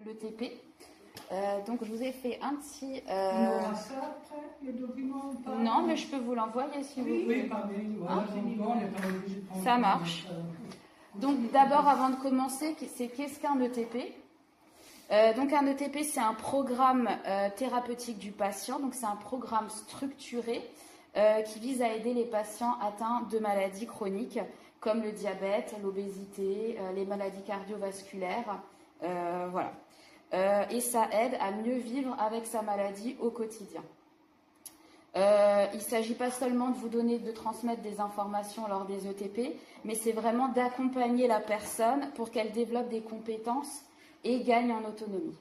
l'ETP. Donc je vous ai fait un petit... On aura ça après, le document ou pas? Non, mais je peux vous l'envoyer si vous voulez. Oui, pas bien. Voilà, on n'est pas obligé de prendre. Ça marche. Donc d'abord, avant de commencer, c'est qu'est-ce qu'un ETP? Donc un ETP, c'est un programme thérapeutique du patient. Donc c'est un programme structuré qui vise à aider les patients atteints de maladies chroniques comme le diabète, l'obésité, les maladies cardiovasculaires. Voilà. Et ça aide à mieux vivre avec sa maladie au quotidien. Il ne s'agit pas seulement de vous donner, de transmettre des informations lors des ETP, mais c'est vraiment d'accompagner la personne pour qu'elle développe des compétences et gagne en autonomie.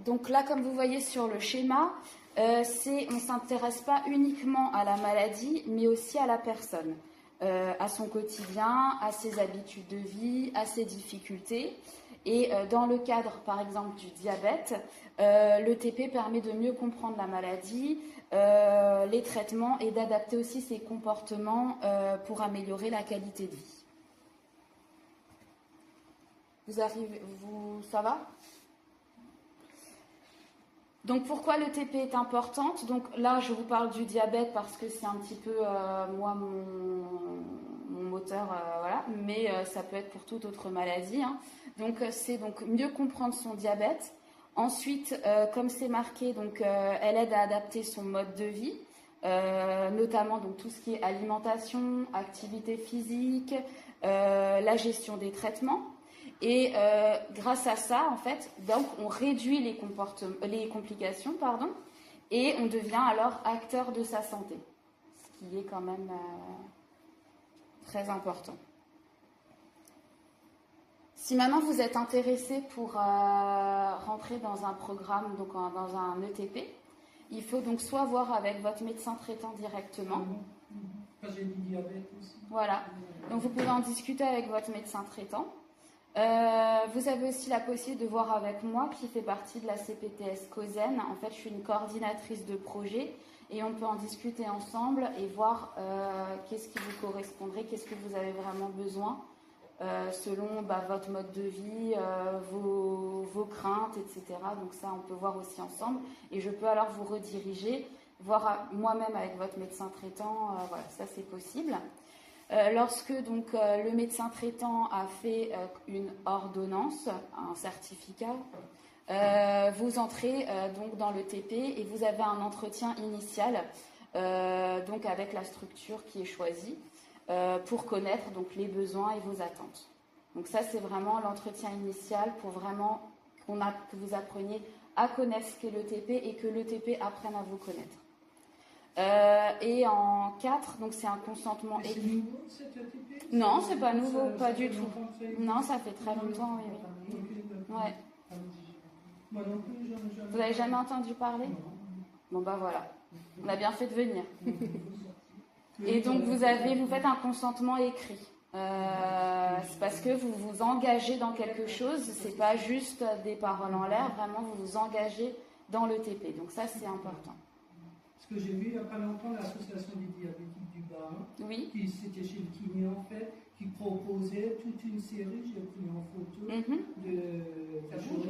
Donc là, comme vous voyez sur le schéma, on ne s'intéresse pas uniquement à la maladie, mais aussi à la personne, à son quotidien, à ses habitudes de vie, à ses difficultés. Et dans le cadre, par exemple, du diabète, l'ETP permet de mieux comprendre la maladie, les traitements et d'adapter aussi ses comportements pour améliorer la qualité de vie. Ça va ? Donc pourquoi l'ETP est importante? Donc là, je vous parle du diabète parce que c'est un petit peu, moi, mon moteur, voilà. Mais ça peut être pour toute autre maladie. Hein. Donc c'est donc mieux comprendre son diabète. Ensuite, comme c'est marqué, donc elle aide à adapter son mode de vie, notamment donc tout ce qui est alimentation, activité physique, la gestion des traitements. Et grâce à ça, en fait, donc on réduit les complications, pardon, et on devient alors acteur de sa santé, ce qui est quand même très important. Si maintenant vous êtes intéressé pour rentrer dans un programme, donc dans un ETP, il faut donc soit voir avec votre médecin traitant directement. J'ai du diabète aussi. Voilà. Donc vous pouvez en discuter avec votre médecin traitant. Vous avez aussi la possibilité de voir avec moi qui fait partie de la CPTS COSEN. En fait, je suis une coordinatrice de projet et on peut en discuter ensemble et voir qu'est-ce qui vous correspondrait, qu'est-ce que vous avez vraiment besoin selon votre mode de vie, vos craintes, etc. Donc ça, on peut voir aussi ensemble et je peux alors vous rediriger, voir moi-même avec votre médecin traitant. Voilà, ça c'est possible. Lorsque donc le médecin traitant a fait une ordonnance, un certificat, vous entrez donc dans le TP et vous avez un entretien initial donc avec la structure qui est choisie pour connaître donc les besoins et vos attentes. Donc ça c'est vraiment l'entretien initial pour vraiment que vous appreniez à connaître ce qu'est le TP et que le TP apprenne à vous connaître. Et en 4, donc c'est un consentement écrit. C'est nouveau cet ETP? Non, c'est pas nouveau, pas du tout. Non, ça fait très longtemps, oui. Ouais. Moi non plus, j'en ai jamais. Vous n'avez jamais entendu parler? Non. Bon bah voilà, on a bien fait de venir. Et donc vous faites un consentement écrit. C'est parce que vous vous engagez dans quelque chose, c'est pas juste des paroles en l'air, vraiment vous vous engagez dans le TP. Donc ça c'est important. Parce que j'ai vu il n'y a pas longtemps l'association des diabétiques du Bas, oui. Qui c'était chez le kiné en fait, qui proposait toute une série, j'ai pris en photo, de choses.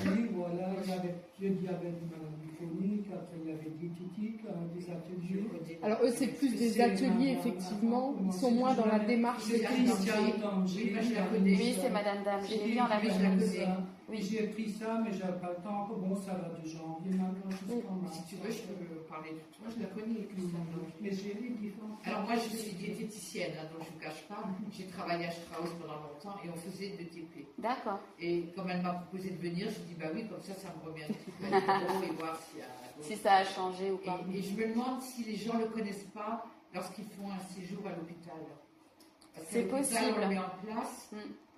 Oui, voilà, il y avait le diabète de maladie chronique, après il y avait diététique, des ateliers. Alors eux c'est plus des ateliers effectivement, ils sont moins dans la démarche de Christiane Danger. Oui, c'est Madame Danger, oui, on l'avait déjà. Oui, j'ai pris ça, mais j'avais pas le temps. Bon, ça va de janvier maintenant jusqu'en mars. Si tu veux, je peux parler de toi. Je la connais, Christiane Danger. Mais j'ai les différents. Alors moi, je suis diététicienne, hein, donc je ne vous cache pas. J'ai travaillé à Strauss pendant longtemps et on faisait de TP. D'accord. Et comme elle m'a proposé de venir, je dis bah oui, comme ça me revient un petit peu et voir si ça a changé ou pas. Et je me demande si les gens ne le connaissent pas lorsqu'ils font un séjour à l'hôpital. C'est possible. On le met en place.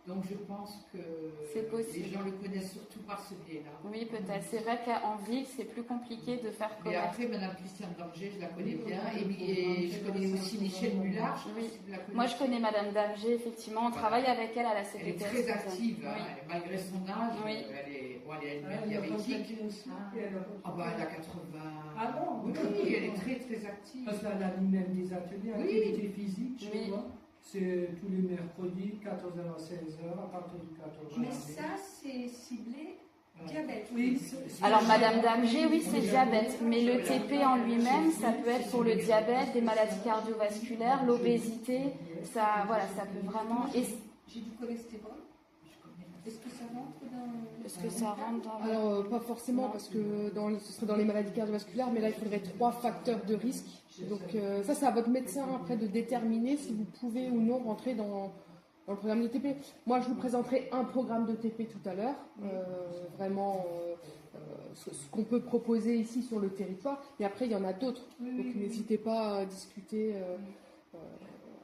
Donc je pense que les gens le connaissent surtout par ce biais-là. Oui, peut-être. C'est vrai qu'en ville, c'est plus compliqué de faire connaître. Et après, Madame Christiane Danger, je la connais bien. Et je connais aussi Michel Mullard. Oui. Moi, je connais Madame Danger, effectivement. On travaille avec elle à la CPTS. Elle est très active, oui. Malgré son âge. Oui. Elle est diabétique. Elle a 80. Ah bon? Oui, elle est très, très active. Parce qu'elle a mis même des ateliers, activité physique, je vois. C'est tous les mercredis, 14h à 16h, à partir de 14h. Mais ça, c'est ciblé diabète. Oui. Alors, Madame Damgé, oui, c'est diabète. Mais le TP en lui-même, ça peut être pour le diabète, des maladies cardiovasculaires, l'obésité. Ça, voilà, ça peut vraiment. J'ai du cholestérol. Est-ce que ça rentre dans... Est-ce que ça rentre dans... Alors, pas forcément, parce que ce serait dans les maladies cardiovasculaires, mais là, il faudrait 3 facteurs de risque. Donc, ça, c'est à votre médecin, après, de déterminer si vous pouvez ou non rentrer dans le programme de TP. Moi, je vous présenterai un programme de TP tout à l'heure, vraiment ce qu'on peut proposer ici sur le territoire. Et après, il y en a d'autres. Donc, n'hésitez pas à discuter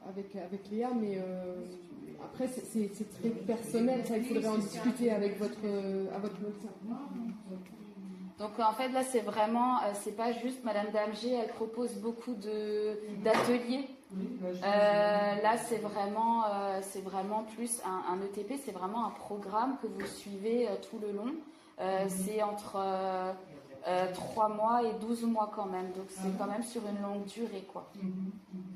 avec Léa, mais après, c'est très personnel. Ça, il faudrait en discuter avec votre médecin. Donc en fait là c'est vraiment, c'est pas juste Madame Damgé, elle propose beaucoup d'ateliers. Là c'est vraiment plus un ETP, c'est vraiment un programme que vous suivez tout le long. C'est entre 3 mois et 12 mois quand même, donc c'est quand même sur une longue durée quoi.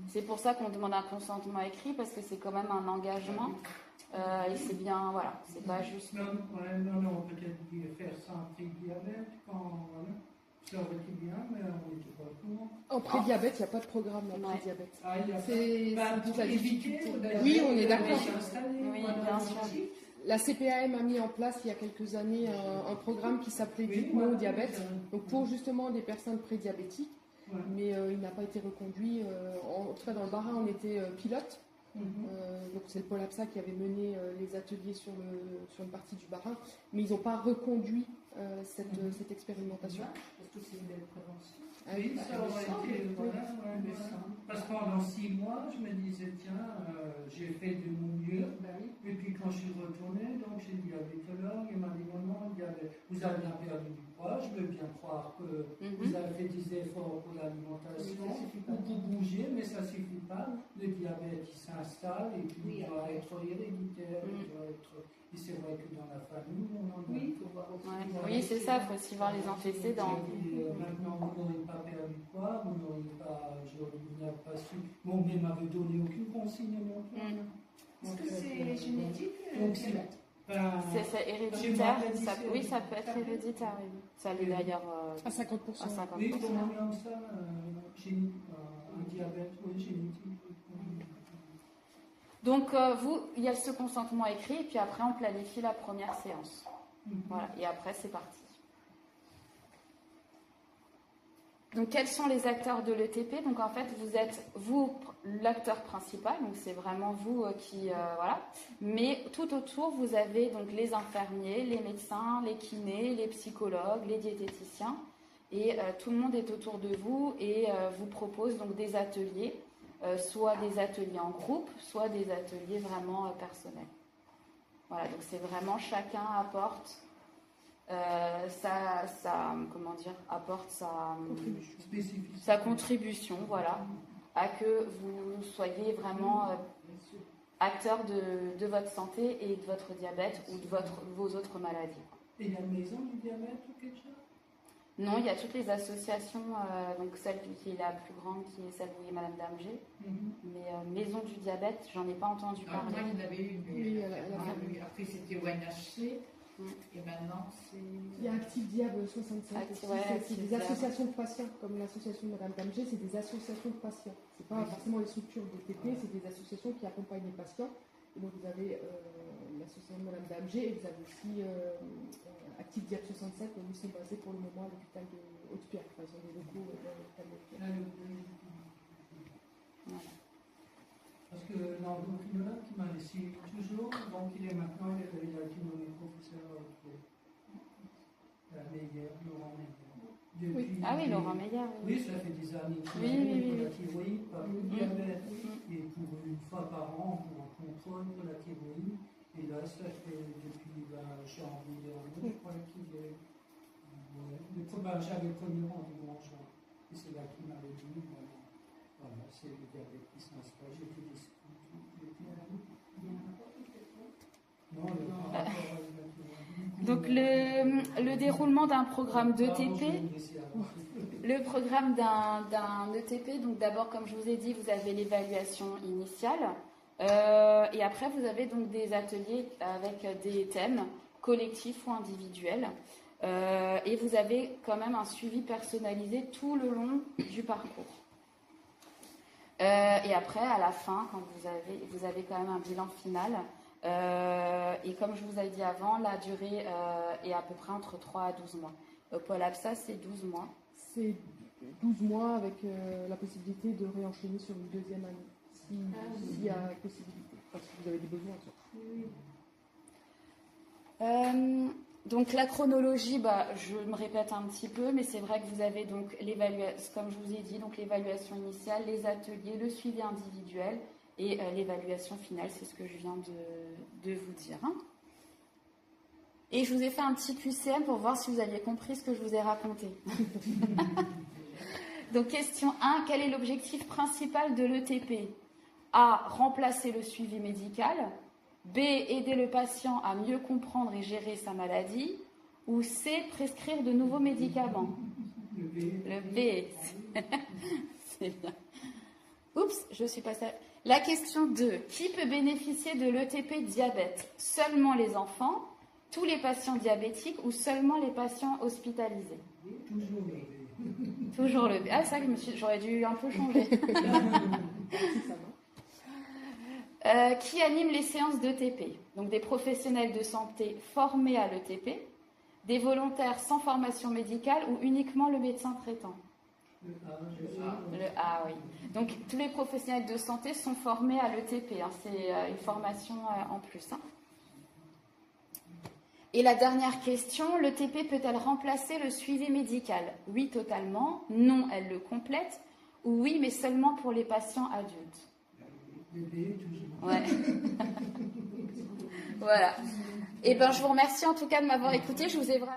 C'est pour ça qu'on demande un consentement écrit parce que c'est quand même un engagement. Et c'est bien, voilà, c'est pas juste. Non, peut-être faire ça en pré-diabète, ça aurait été bien, mais on n'était pas au courant. En pré-diabète, il n'y a pas de programme en pré-diabète. C'est toute la difficulté. éviter. Oui, on est d'accord. Oui, bien sûr. La CPAM a mis en place il y a quelques années un programme qui s'appelait Dites-moi diabète, donc pour justement des personnes prédiabétiques, mais il n'a pas été reconduit. En tout cas, dans le Bas-Rhin, on était pilote. Donc c'est le Pôle APSA qui avait mené les ateliers sur une partie du Bas-Rhin, mais ils n'ont pas reconduit cette expérimentation. Parce que c'est une belle prévention. Oui, ça aurait été, voilà, parce que pendant 6 mois, je me disais, tiens, j'ai fait de mon mieux, et puis quand je suis retourné, donc j'ai dit à diabétologue, il m'a dit, non, vous avez bien perdu du poids, je veux bien croire que vous avez fait des efforts pour l'alimentation, ou pour bouger, mais ça ne suffit pas, le diabète il s'installe, et puis il doit être héréditaire, et c'est vrai que dans la famille, on en a. Oui, il faut voir aussi. Oui, c'est ça, il faut aussi voir les antécédents. Maintenant, vous n'auriez pas perdu de poids, vous n'avez pas su. Mon mère m'avait donné aucune consigne non plus. Est-ce que c'est génétique diabète? C'est héréditaire, oui, ça peut être héréditaire, oui. Ça l'est d'ailleurs À 50%. à 50%. Oui, comment on nomme ça un diabète, oui, génétique. Donc, il y a ce consentement écrit, et puis après, on planifie la première séance. Voilà, et après, c'est parti. Donc, quels sont les acteurs de l'ETP? Donc, en fait, vous êtes, l'acteur principal, donc c'est vraiment vous qui, voilà. Mais tout autour, vous avez donc les infirmiers, les médecins, les kinés, les psychologues, les diététiciens. Et tout le monde est autour de vous et vous propose donc des ateliers. Soit des ateliers en groupe, soit des ateliers vraiment personnels. Voilà, donc c'est vraiment chacun apporte sa contribution, voilà, à que vous soyez vraiment acteur de votre santé et de votre diabète ou de vos autres maladies. Et il y a une maison du diabète ou quelque chose? Non, il y a toutes les associations, donc celle qui est la plus grande, qui est celle où il y a Madame Damgé. Mais Maison du diabète, j'en ai pas entendu parler. Moi, il y en avait une, mais après c'était ONHC, et maintenant c'est... Il y a Active Diab 67. C'est des associations de patients, comme l'association de Madame Damgé, c'est des associations de patients. C'est pas forcément les structures de TP, c'est des associations qui accompagnent les patients. Et donc vous avez l'association de Madame Damgé et vous avez aussi Active Diab 67, où ils sont basés pour le moment à l'hôpital de Haute-Pierre. Enfin, ils ont des locaux dans l'hôpital de Haute-Pierre. Parce que l'endocrinologue qui m'a laissé toujours, donc il est maintenant, il a été nommé professeur Laurent Meyer. Oui. Ah oui, Laurent Meyer. Oui, ça fait des années qu'il oui. la thyroïde, par le diabète. Et pour une fois par an, pour un contrôle pour la thyroïde. Et là, ça fait depuis janvier dernier, je crois qu'il est. J'avais le premier rendez-vous en juin. Et c'est là qu'il m'avait dit, voilà, c'est le diabète qui s'installe. J'ai fait des donc le déroulement d'un programme d'ETP, le programme d'un ETP, donc d'abord comme je vous ai dit, vous avez l'évaluation initiale, Et après, vous avez donc des ateliers avec des thèmes collectifs ou individuels. Et vous avez quand même un suivi personnalisé tout le long du parcours. Et après, à la fin, quand vous avez quand même un bilan final. Et comme je vous ai dit avant, la durée est à peu près entre 3 à 12 mois. Pôle APSA, c'est 12 mois. C'est 12 mois avec la possibilité de réenchaîner sur une deuxième année, s'il y a possibilité, parce que vous avez des besoins. Donc la chronologie, je me répète un petit peu, mais c'est vrai que vous avez donc l'évaluation, comme je vous ai dit, donc l'évaluation initiale, les ateliers, le suivi individuel et l'évaluation finale, c'est ce que je viens de vous dire. Et je vous ai fait un petit QCM pour voir si vous aviez compris ce que je vous ai raconté. Donc question 1, quel est l'objectif principal de l'ETP? A, remplacer le suivi médical. B, aider le patient à mieux comprendre et gérer sa maladie. Ou C, prescrire de nouveaux médicaments. Le B. C'est bien. Oups, je suis passée. La question 2. Qui peut bénéficier de l'ETP diabète? Seulement les enfants, tous les patients diabétiques ou seulement les patients hospitalisés? Toujours le B. Ah, c'est vrai que j'aurais dû un peu changer. Qui anime les séances d'ETP? Donc des professionnels de santé formés à l'ETP, des volontaires sans formation médicale ou uniquement le médecin traitant? Le A, oui. Donc tous les professionnels de santé sont formés à l'ETP, c'est une formation en plus. Et la dernière question, l'ETP peut-elle remplacer le suivi médical? Oui, totalement. Non, elle le complète. Ou oui, mais seulement pour les patients adultes. Ouais. Voilà. Et je vous remercie en tout cas de m'avoir écouté. Je vous ai vraiment...